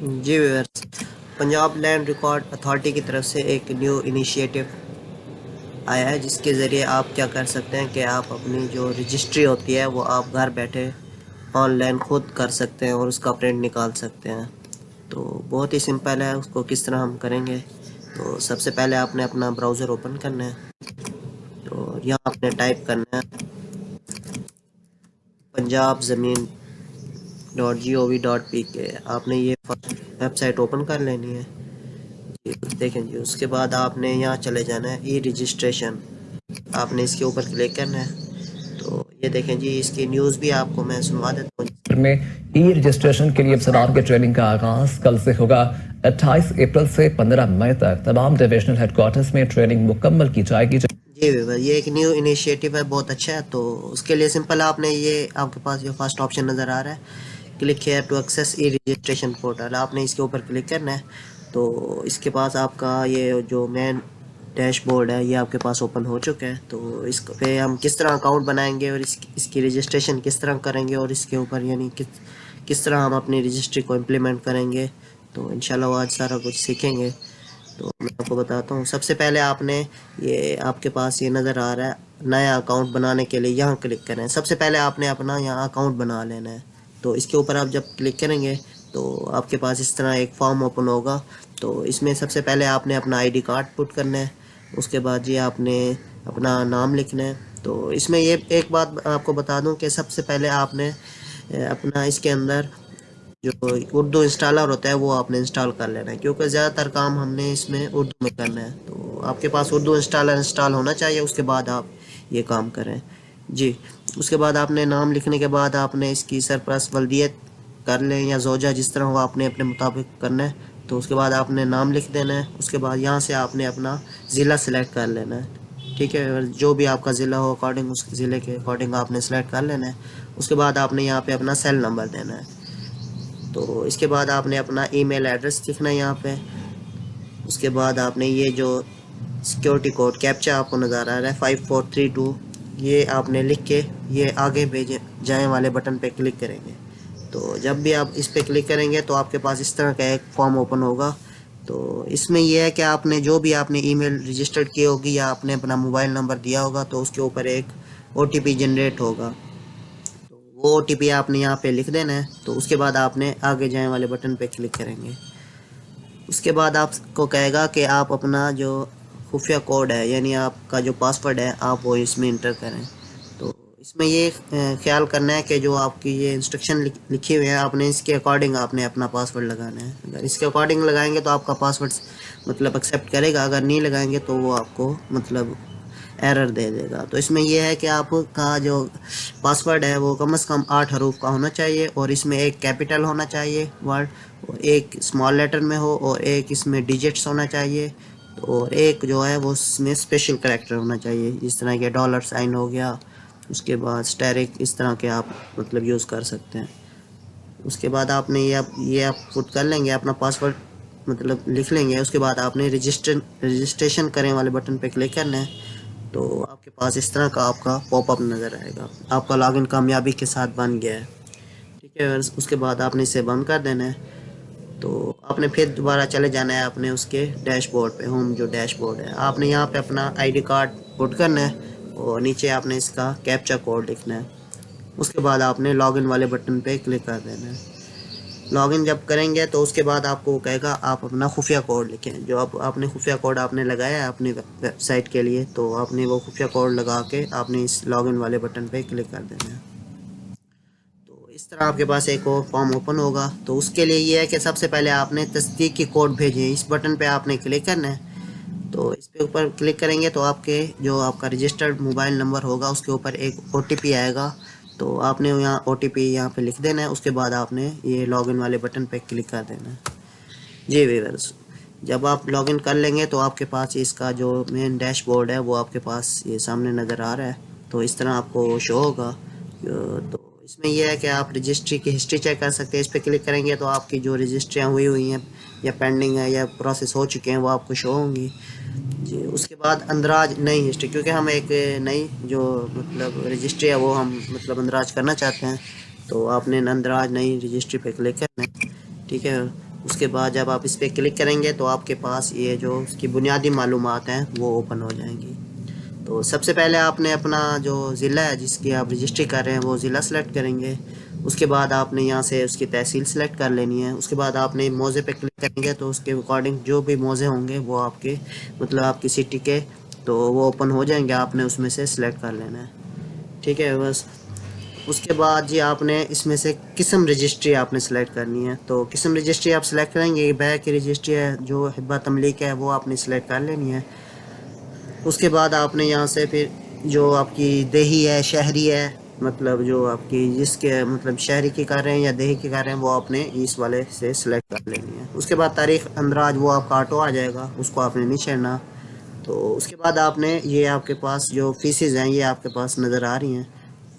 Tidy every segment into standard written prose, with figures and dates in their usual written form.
जी viewers, Punjab land record authority की तरफ से एक न्यू इनिशिएटिव आया है जिसके ज़रिए आप क्या कर सकते हैं कि आप अपनी जो रजिस्ट्री होती है वो आप घर बैठे ऑनलाइन खुद कर सकते हैं और उसका प्रिंट निकाल सकते हैं। तो बहुत ही सिंपल है, उसको किस तरह हम करेंगे। तो सबसे पहले आपने अपना ब्राउज़र ओपन करना है। तो यहाँ आपने टाइप करना है पंजाब ज़मीन .gov.pk। आपने ये वेबसाइट ओपन कर लेनी है। देखें जी, उसके बाद आपने यहाँ चले जाना है ई रजिस्ट्रेशन। आपने इसके ऊपर क्लिक करना है। तो ये देखें जी, इसकी न्यूज़ भी आपको मैं सुनवा देता हूँ। में ई रजिस्ट्रेशन के लिए अफसरान की ट्रेनिंग का आगाज कल से होगा। 28 अप्रैल से 15 मई तक तमाम डिविजनल हेडक्वार्टर्स में ट्रेनिंग मुकम्मल की जाएगी। जी विवर, ये एक न्यू इनिशिएटिव है, बहुत अच्छा है। तो उसके लिए सिंपल आपने ये आपके पास जो फर्स्ट ऑप्शन नज़र आ रहा है, click here to access e registration portal, आपने इसके ऊपर क्लिक करना है। तो इसके पास आपका ये जो मेन डैशबोर्ड है ये आपके पास ओपन हो चुका है। तो इस पे हम किस तरह अकाउंट बनाएंगे और इसकी रजिस्ट्रेशन किस तरह करेंगे और इसके ऊपर यानी किस तरह हम अपनी रजिस्ट्री को इम्प्लीमेंट करेंगे, तो इंशाल्लाह आज सारा कुछ सीखेंगे। तो मैं आपको बताता हूँ। सबसे पहले आपने ये आपके पास ये नज़र आ रहा है नया अकाउंट बनाने के लिए, यहाँ क्लिक करें। सबसे पहले आपने अपना यहाँ अकाउंट बना लेना है। तो इसके ऊपर आप जब क्लिक करेंगे तो आपके पास इस तरह एक फॉर्म ओपन होगा। तो इसमें सबसे पहले आपने अपना आईडी कार्ड पुट करना है। उसके बाद ये आपने अपना नाम लिखना है। तो इसमें ये एक बात आपको बता दूं कि सबसे पहले आपने अपना इसके अंदर जो उर्दू इंस्टॉलर होता है वो आपने इंस्टॉल कर लेना है, क्योंकि ज़्यादातर काम हमने इसमें उर्दू में करना है। तो आपके पास उर्दू इंस्टॉलर इंस्टॉल होना चाहिए, उसके बाद आप ये काम करें जी। उसके बाद आपने नाम लिखने के बाद आपने इसकी सरपरस्त वल्दियत कर लें या जोजा, जिस तरह हो आपने अपने मुताबिक करना है। तो उसके बाद आपने नाम लिख देना है। उसके बाद यहाँ से आपने अपना ज़िला सेलेक्ट कर लेना है। ठीक है, जो भी आपका ज़िला हो अकॉर्डिंग उस ज़िले के अकॉर्डिंग आपने सेलेक्ट कर लेना है। उसके बाद आपने यहाँ पे अपना सेल नंबर देना है। तो इसके बाद आपने अपना ईमेल एड्रेस लिखना है यहाँ पे। उसके बाद आपने ये जो सिक्योरिटी कोड कैप्चा आपको नज़र आ रहा है 5432, ये आपने लिख के ये आगे भेजे जाए वाले बटन पे क्लिक करेंगे। तो जब भी आप इस पे क्लिक करेंगे तो आपके पास इस तरह का एक फॉर्म ओपन होगा। तो इसमें यह है कि आपने जो भी आपने ईमेल रजिस्टर्ड की होगी या आपने अपना मोबाइल नंबर दिया होगा तो उसके ऊपर एक ओटीपी जनरेट होगा। वो ओटीपी आपने यहाँ पे लिख देना है। तो उसके बाद आपने आगे जाए वाले बटन पे क्लिक करेंगे। उसके बाद आपको कहेगा कि आप अपना जो खुफिया कोड है यानी आपका जो पासवर्ड है आप वो इसमें इंटर करें। तो इसमें ये ख्याल करना है कि जो आपकी ये इंस्ट्रक्शन लिखी हुई है आपने इसके अकॉर्डिंग आपने अपना पासवर्ड लगाना है। अगर इसके अकॉर्डिंग लगाएंगे तो आपका पासवर्ड मतलब एक्सेप्ट करेगा, अगर नहीं लगाएंगे तो वो आपको मतलब एरर दे देगा। तो इसमें यह है कि आपका जो पासवर्ड है वो कम से कम 8 हरूफ का होना चाहिए और इसमें एक कैपिटल होना चाहिए वर्ड, और एक स्मॉल लेटर में हो, और एक इसमें डिजिट्स होना चाहिए, और एक जो है वो इसमें स्पेशल करैक्टर होना चाहिए, इस तरह के डॉलर साइन हो गया, उसके बाद स्टेरिक, इस तरह के आप मतलब यूज़ कर सकते हैं। उसके बाद आपने ये आप पुट कर लेंगे अपना पासवर्ड मतलब लिख लेंगे। उसके बाद आपने रजिस्ट्रेशन करें वाले बटन पे क्लिक करना है। तो आपके पास इस तरह का आपका पॉपअप नज़र आएगा, आपका लॉगिन कामयाबी के साथ बन गया है। ठीक है, उसके बाद आपने इसे बंद कर देना है। तो आपने फिर दोबारा चले जाना है अपने उसके डैशबोर्ड पे, होम जो डैशबोर्ड है आपने यहाँ पे अपना आईडी कार्ड पुट करना है और नीचे आपने इसका कैप्चा कोड लिखना है। उसके बाद आपने लॉगिन वाले बटन पे क्लिक कर देना है। लॉगिन जब करेंगे तो उसके बाद आपको कहेगा आप अपना खुफिया कोड लिखें, जो आपने खुफिया कोड आपने लगाया है अपनी वेबसाइट के लिए, तो आपने वो खुफिया कोड लगा के आपने इस लॉगिन वाले बटन पे क्लिक कर देना है। तो इस तरह आपके पास एक और फॉर्म ओपन होगा। तो उसके लिए ये है कि सबसे पहले आपने तस्दीक की कोड भेजें, इस बटन पे आपने क्लिक करना है। तो इस पे ऊपर क्लिक करेंगे तो आपके जो आपका रजिस्टर्ड मोबाइल नंबर होगा उसके ऊपर एक ओटीपी आएगा। तो आपने यहाँ ओटीपी यहाँ पे लिख देना है। उसके बाद आपने ये लॉगिन वाले बटन पे क्लिक कर देना है। जी व्यूअर्स, जब आप लॉगिन कर लेंगे तो आपके पास इसका जो मेन डैशबोर्ड है वो आपके पास ये सामने नज़र आ रहा है। तो इस तरह आपको शो होगा। तो इसमें यह है कि आप रजिस्ट्री की हिस्ट्री चेक कर सकते हैं। इस पर क्लिक करेंगे तो आपकी जो रजिस्ट्रियाँ हुई हुई हैं या पेंडिंग है या प्रोसेस हो चुके हैं वो आपको शो होंगी जी। उसके बाद अंदराज नई हिस्ट्री, क्योंकि हम एक नई जो मतलब रजिस्ट्री है वो हम मतलब अंदराज करना चाहते हैं, तो आपने अंदराज नई रजिस्ट्री पे क्लिक करना है। ठीक है, उसके बाद जब आप इस पर क्लिक करेंगे तो आपके पास ये जो उसकी बुनियादी मालूमात हैं वो ओपन हो जाएंगी। तो सबसे पहले आपने अपना जो ज़िला है जिसकी आप रजिस्ट्री कर रहे हैं वो ज़िला सेलेक्ट करेंगे। उसके बाद आपने यहाँ से उसकी तहसील सेलेक्ट कर लेनी है। उसके बाद आपने मौज़े पे क्लिक करेंगे तो उसके अकॉर्डिंग जो भी मौज़े होंगे वो आपके मतलब आपकी सिटी के तो वो ओपन हो जाएंगे, आपने उसमें से सिलेक्ट कर लेना है। ठीक है बस। उसके बाद जी आपने इसमें से किस्म रजिस्ट्री आपने सेलेक्ट करनी है। तो किस्म रजिस्ट्री आप सेलेक्ट करेंगे, बैग की रजिस्ट्री है जो हिब्बा तमलीक है वो आपने सेलेक्ट कर लेनी है। उसके बाद आपने यहाँ से फिर जो आपकी देही है शहरी है मतलब जो आपकी जिसके मतलब शहरी की कर रहे हैं या देही की कर रहे हैं वो आपने इस वाले से सिलेक्ट कर लेनी है। उसके बाद तारीख अंदराज वो आपका ऑटो आ जाएगा, उसको आपने नहीं छेड़ना। तो उसके बाद आपने ये आपके पास जो फीसेस हैं ये आपके पास नज़र आ रही हैं।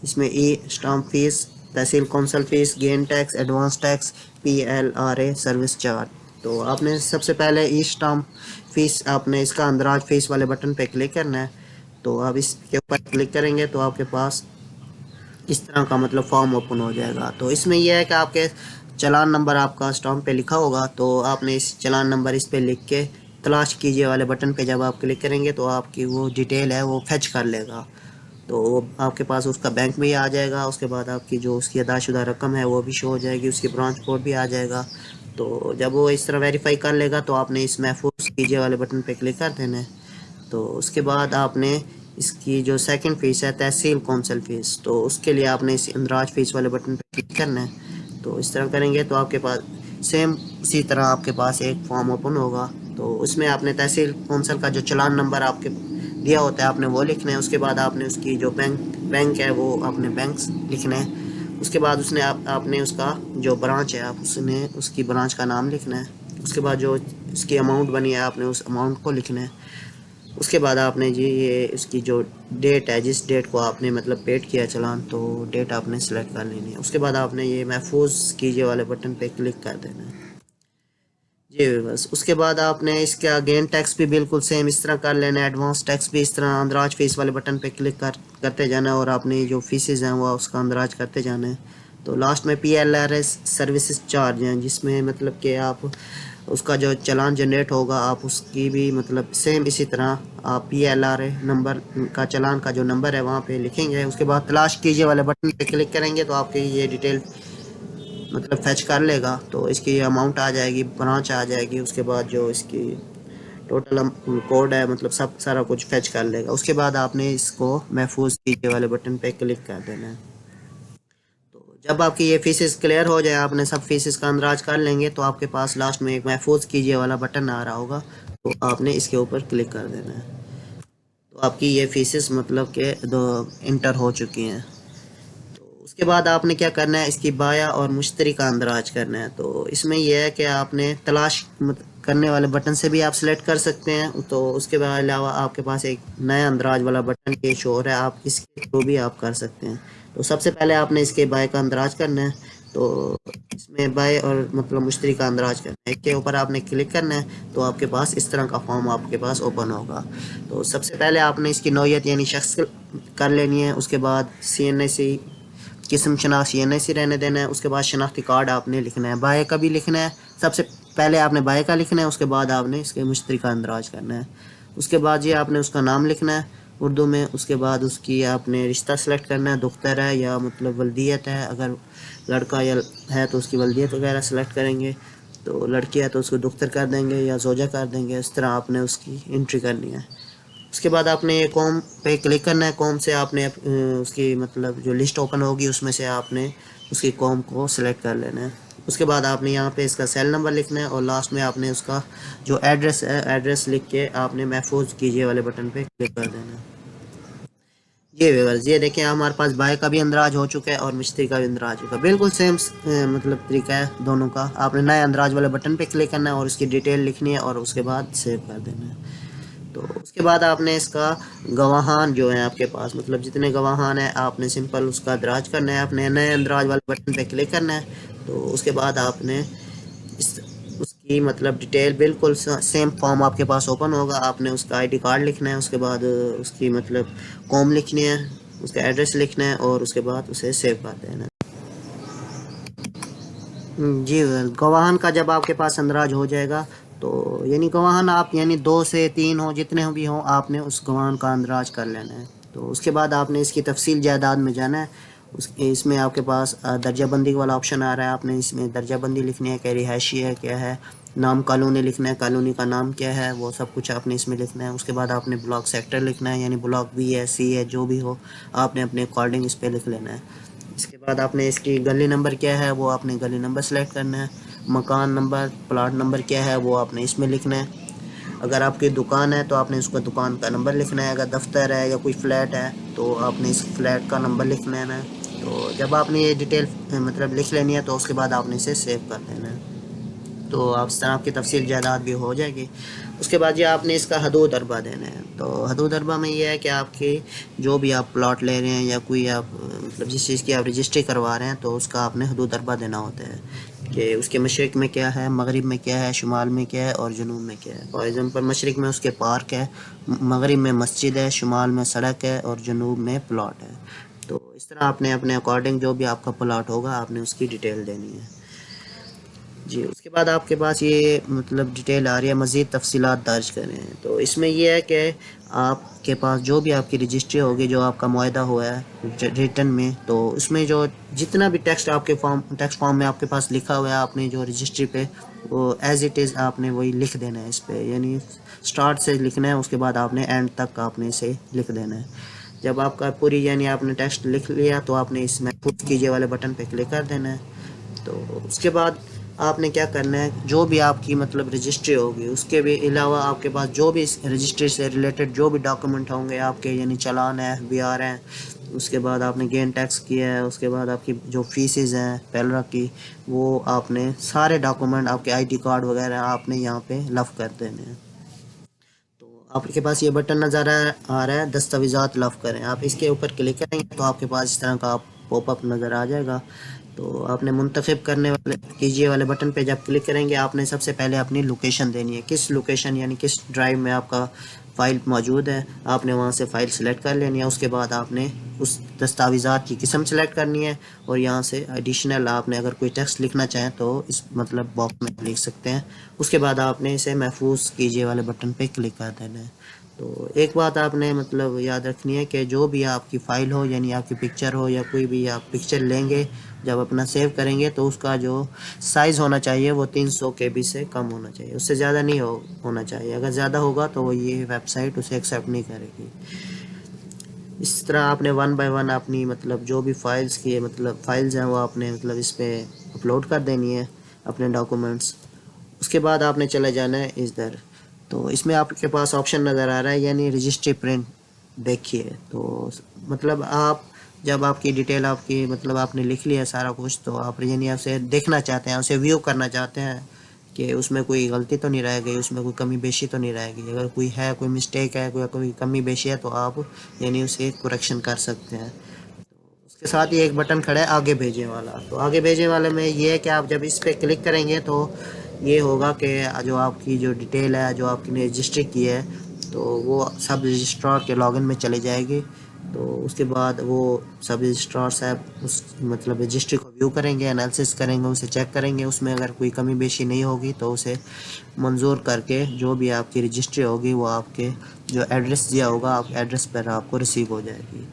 इसमें E stamp fees, tehsil council fees, gain tax, advance tax, PLRA service charge. तो आपने सबसे पहले ई स्टाम्प फीस आपने इसका अंदराज फीस वाले बटन पे क्लिक करना है। तो आप इसके ऊपर क्लिक करेंगे तो आपके पास इस तरह का मतलब फॉर्म ओपन हो जाएगा। तो इसमें यह है कि आपके चालान नंबर आपका स्टाम्प पे लिखा होगा, तो आपने इस चालान नंबर इस पे लिख के तलाश कीजिए वाले बटन पे जब आप क्लिक करेंगे तो आपकी वो डिटेल है वो फेच कर लेगा। तो वो आपके पास उसका बैंक में ही आ जाएगा। उसके बाद आपकी जो उसकी अदाशुदा रकम है वो भी शो हो जाएगी, उसकी ब्रांच कोड भी आ जाएगा। तो जब वो इस तरह वेरीफाई कर लेगा तो आपने इस महफूज कीजिए वाले बटन पे क्लिक कर देना है। तो उसके बाद आपने इसकी जो सेकंड फ़ीस है तहसील कौंसल फ़ीस, तो उसके लिए आपने इस इंदराज फ़ीस वाले बटन पे क्लिक करना है। तो इस तरह करेंगे तो आपके पास सेम इसी तरह आपके पास एक फॉर्म ओपन होगा। तो उसमें आपने तहसील कौंसल का जो चालान नंबर आपके दिया होता है आपने वो लिखना है। उसके बाद आपने उसकी जो बैंक है वो आपने बैंक लिखना है। उसके बाद उसने आपने उसका जो ब्रांच है आप उसने उसकी ब्रांच का नाम लिखना है। उसके बाद जो इसकी अमाउंट बनी है आपने उस अमाउंट को लिखना है। उसके बाद आपने जी ये इसकी जो डेट है जिस डेट को आपने मतलब पेड किया चालान तो डेट आपने सेलेक्ट कर लेनी है। उसके बाद आपने ये महफूज कीजिए वाले बटन पे क्लिक कर देना है जी बस। उसके बाद आपने इसका गेन टैक्स भी बिल्कुल सेम इस तरह कर लेना है, एडवांस टैक्स भी इस तरह अंदराज फीस वाले बटन पे क्लिक करते जाना है और आपने जो फीसेस हैं वो उसका अंदराज करते जाना है। तो लास्ट में PLRA सर्विसेज चार्ज हैं जिसमें मतलब कि आप उसका जो चालान जनरेट होगा आप उसकी भी मतलब सेम इसी तरह आप PLRA नंबर का चालान का जो नंबर है वहाँ पे लिखेंगे। उसके बाद तलाश कीजिए वाले बटन पे क्लिक करेंगे तो आपकी ये डिटेल मतलब फेच कर लेगा। तो इसकी अमाउंट आ जाएगी, ब्रांच आ जाएगी, उसके बाद जो इसकी टोटल कोड है मतलब सब सारा कुछ फेच कर लेगा। उसके बाद आपने इसको महफूज कीजिए वाले बटन पे क्लिक कर देना है। तो जब आपकी ये फीसेस क्लियर हो जाए आपने सब फीसेस का अंदराज कर लेंगे तो आपके पास लास्ट में एक महफूज कीजिए वाला बटन आ रहा होगा, तो आपने इसके ऊपर क्लिक कर देना है। तो आपकी ये फीसेस मतलब के दो इंटर हो चुकी हैं। उसके बाद आपने क्या करना है इसकी बाया और मुश्तरी का अंदराज करना है। तो इसमें यह है कि आपने तलाश करने वाले बटन से भी आप सिलेक्ट कर सकते हैं। तो उसके अलावा आपके पास एक नया अंदराज वाला बटन के शो हो रहा है, आप इसके थ्रू भी आप कर सकते हैं। तो सबसे पहले आपने इसके बाय का अंदराज करना है। तो इसमें बाय और मतलब मुश्तरी का अंदराज करना है, इसके ऊपर आपने क्लिक करना है तो आपके पास इस तरह का फॉर्म आपके पास ओपन होगा। तो सबसे पहले आपने इसकी नौयत यानी शख्स कर लेनी है। उसके बाद CNAC किस्म शनाख्त CNAC रहने देना है। उसके बाद शनाख्ती कार्ड आपने लिखना है, बाय का भी लिखना है। सबसे पहले आपने बाय का लिखना है, उसके बाद आपने इसके मुश्तरी का अंदराज करना है। उसके बाद ये आपने उसका नाम लिखना है उर्दू में। उसके बाद उसकी आपने रिश्ता सेलेक्ट करना है, दुख्तर है या मतलब वल्दियत है, अगर लड़का या है तो उसकी वल्दियत वगैरह सेलेक्ट करेंगे, तो लड़की है तो उसको दुख्तर कर देंगे या जोजा कर देंगे। इस तरह आपने उसकी एंट्री करनी है। उसके बाद आपने ये कॉम पे क्लिक करना है। कॉम से आपने उसकी मतलब जो लिस्ट ओपन होगी उसमें से आपने उसकी कॉम को सिलेक्ट कर लेना है। उसके बाद आपने यहाँ पे इसका सेल नंबर लिखना है और लास्ट में आपने उसका जो एड्रेस है एड्रेस लिख के आपने महफूज कीजिए वाले बटन पे क्लिक कर देना है। ये व्यूअर्स ये देखें हमारे पास बाय का भी अंदराज हो चुका है और मिस्त्री का भी अंदराज हो चुका है। बिल्कुल सेम मतलब तरीका है दोनों का। आपने नए अंदराज वाले बटन पे क्लिक करना है और उसकी डिटेल लिखनी है और उसके बाद सेव कर देना है। तो उसके बाद आपने इसका गवाहान जो है आपके पास मतलब जितने गवाहान है आपने सिंपल उसका अंदराज करना है। आपने नए अंदराज वाले बटन पे क्लिक करना है। तो उसके बाद आपने इस उसकी मतलब डिटेल बिल्कुल सेम फॉर्म आपके पास ओपन होगा। आपने उसका ID कार्ड लिखना है, उसके बाद उसकी मतलब कॉम लिखनी है, उसका एड्रेस लिखना है और उसके बाद उसे सेव कर देना है। जी, गवाहान का जब आपके पास अंदराज हो जाएगा तो यानी गवाहान आप यानी 2 से 3 हो, जितने भी हों, आपने उस गवाहान का अंदराज कर लेना है। तो उसके बाद आपने इसकी तफसील जायदाद में जाना है। इसमें आपके पास दर्जाबंदी वाला ऑप्शन आ रहा है। आपने इसमें दर्जाबंदी लिखनी है कि रिहायशी है, क्या है, नाम कॉलोनी लिखना है, कॉलोनी का नाम क्या है, वो सब कुछ आपने इसमें लिखना है। उसके बाद आपने ब्लॉक सेक्टर लिखना है, यानी ब्लॉक बी है, सी है, जो भी हो, आपने अपने अकॉर्डिंग इस पे लिख लेना है। इसके बाद आपने इसकी गली नंबर क्या है, वो आपने गली नंबर सेलेक्ट करना है। मकान नंबर, प्लाट नंबर क्या है, वो आपने इसमें लिखना है। अगर आपकी दुकान है तो आपने उसका दुकान का नंबर लिखना है। अगर दफ्तर है या कोई फ्लैट है तो आपने इस फ्लैट का नंबर लिख लेना है। तो जब आपने ये डिटेल मतलब लिख लेनी है तो उसके बाद आपने इसे सेव कर देना है। तो आप इस तरह आपकी तफसील जायदाद भी हो जाएगी। उसके बाद ये आपने इसका हदूद अरबा देना है। तो हदूद अरबा में ये है कि आपके जो भी आप प्लॉट ले रहे हैं या कोई आप मतलब जिस चीज़ की आप रजिस्ट्री करवा रहे हैं तो उसका आपने हदूद अरबा देना होता है कि उसके मशरिक़ में क्या है, मगरिब में क्या है, शुमाल में क्या है और जनूब में क्या है। फॉर एग्ज़ाम्पल मशरिक़ में उसके पार्क है, मगरिब में मस्जिद है, शुमाल में सड़क है और जनूब में प्लॉट है। तो इस तरह आपने अपने अकॉर्डिंग जो भी आपका प्लॉट होगा आपने उसकी डिटेल देनी है। जी, उसके बाद आपके पास ये मतलब डिटेल आ रही है, मज़ीद तफ़सीलात दर्ज करें। तो इसमें ये है कि आपके पास जो भी आपकी रजिस्ट्री होगी, जो आपका मुआहदा हुआ है रिटर्न में, तो उसमें जो जितना भी टेक्स्ट टेक्स्ट फॉर्म में आपके पास लिखा हुआ है, आपने जो रजिस्ट्री पे वो एज़ इट इज़ आपने वही लिख देना है इस पे, यानी स्टार्ट से लिखना है, उसके बाद आपने एंड तक आपने इसे लिख देना है। जब आपका पूरी यानी आपने टेक्स्ट लिख लिया तो आपने इस महफूज़ कीजिए वाले बटन पे क्लिक कर देना है। तो उसके बाद आपने क्या करना है, जो भी आपकी मतलब रजिस्ट्री होगी उसके भी अलावा आपके पास जो भी इस रजिस्ट्री से रिलेटेड जो भी डॉक्यूमेंट होंगे आपके, यानी चालान है, FBR हैं, उसके बाद आपने गेन टैक्स किया है, उसके बाद आपकी जो फीसेस हैं पेलरा की, वो आपने सारे डॉक्यूमेंट आपके ID कार्ड वगैरह आपने यहाँ पे लफ कर देने हैं। तो आपके पास ये बटन नज़र आ रहा है, दस्तावेज़ात लफ करें। आप इसके ऊपर क्लिक करेंगे तो आपके पास इस तरह का पॉपअप नज़र आ जाएगा। तो आपने मुंतखब करने वाले कीजिए वाले बटन पे जब क्लिक करेंगे आपने सबसे पहले अपनी लोकेशन देनी है, किस लोकेशन यानी किस ड्राइव में आपका फ़ाइल मौजूद है, आपने वहाँ से फ़ाइल सेलेक्ट कर लेनी है। उसके बाद आपने उस दस्तावेज़ात की किस्म सेलेक्ट करनी है और यहाँ से एडिशनल आपने अगर कोई टेक्स्ट लिखना चाहें तो इस मतलब बॉक्स में लिख सकते हैं। उसके बाद आपने इसे महफूज कीजिए वाले बटन पे क्लिक कर देना है। तो एक बात आपने मतलब याद रखनी है कि जो भी आपकी फ़ाइल हो, यानी आपकी पिक्चर हो या कोई भी आप पिक्चर लेंगे जब अपना सेव करेंगे तो उसका जो साइज़ होना चाहिए वो 300 KB से कम होना चाहिए, उससे ज़्यादा नहीं होना चाहिए। अगर ज़्यादा होगा तो वो ये वेबसाइट उसे एक्सेप्ट नहीं करेगी। इस तरह आपने वन बाय वन अपनी मतलब जो भी फाइल्स की मतलब फाइल्स हैं वो आपने मतलब इस पर अपलोड कर देनी है अपने डॉक्यूमेंट्स। उसके बाद आपने चले जाना है इधर। तो इसमें आपके पास ऑप्शन नज़र आ रहा है यानी रजिस्ट्री प्रिंट। देखिए तो मतलब आप जब आपकी डिटेल आपकी मतलब आपने लिख लिया सारा कुछ, तो आप यानी उसे देखना चाहते हैं, उसे व्यू करना चाहते हैं कि उसमें कोई गलती तो नहीं रह गई, उसमें कोई कमी बेशी तो नहीं रहेगी। अगर कोई है, कोई मिस्टेक है, कोई कमी बेशी है तो आप यानी उसे करेक्शन कर सकते हैं। उसके साथ ही एक बटन खड़ा है आगे भेजने वाला। तो आगे भेजने वाले में ये है कि आप जब इस पर क्लिक करेंगे तो ये होगा कि जो आपकी जो डिटेल है जो आपने रजिस्ट्री की है तो वो सब रजिस्ट्रार के लॉगिन में चले जाएगी। तो उसके बाद वो सब रजिस्ट्रार साहब उस मतलब रजिस्ट्री को व्यू करेंगे, एनालिसिस करेंगे, उसे चेक करेंगे, उसमें अगर कोई कमी बेशी नहीं होगी तो उसे मंजूर करके जो भी आपकी रजिस्ट्री होगी वो आपके जो एड्रेस दिया होगा आप एड्रेस पर आपको रिसीव हो जाएगी।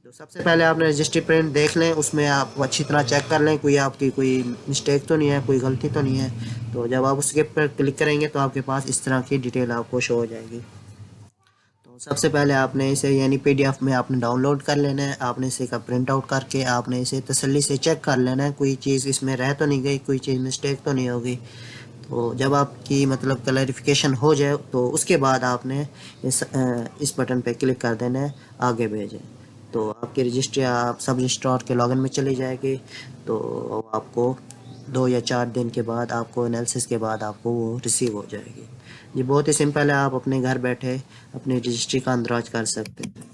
तो सबसे पहले आपने रजिस्ट्री प्रिंट देख लें, उसमें आप अच्छी तरह चेक कर लें कोई आपकी कोई मिस्टेक तो नहीं है, कोई गलती तो नहीं है। तो जब आप उसके पर क्लिक करेंगे तो आपके पास इस तरह की डिटेल आपको शो हो जाएगी। तो सबसे पहले आपने इसे यानी PDF में आपने डाउनलोड कर लेना है। आपने इसे का प्रिंट आउट करके आपने इसे तसल्ली से चेक कर लेना है, कोई चीज़ इसमें रह तो नहीं गई, कोई चीज़ मिस्टेक तो नहीं होगी। तो जब आपकी मतलब क्लैरिफिकेशन हो जाए तो उसके बाद आपने इस बटन पे क्लिक कर देना है आगे भेजें। तो आपकी रजिस्ट्री आप सब रजिस्ट्रार के लॉगिन में चली जाएगी। तो आपको 2 या 4 दिन के बाद आपको एनालिसिस के बाद आपको वो रिसीव हो जाएगी। ये बहुत ही सिंपल है, आप अपने घर बैठे अपनी रजिस्ट्री का अंदराज कर सकते हैं।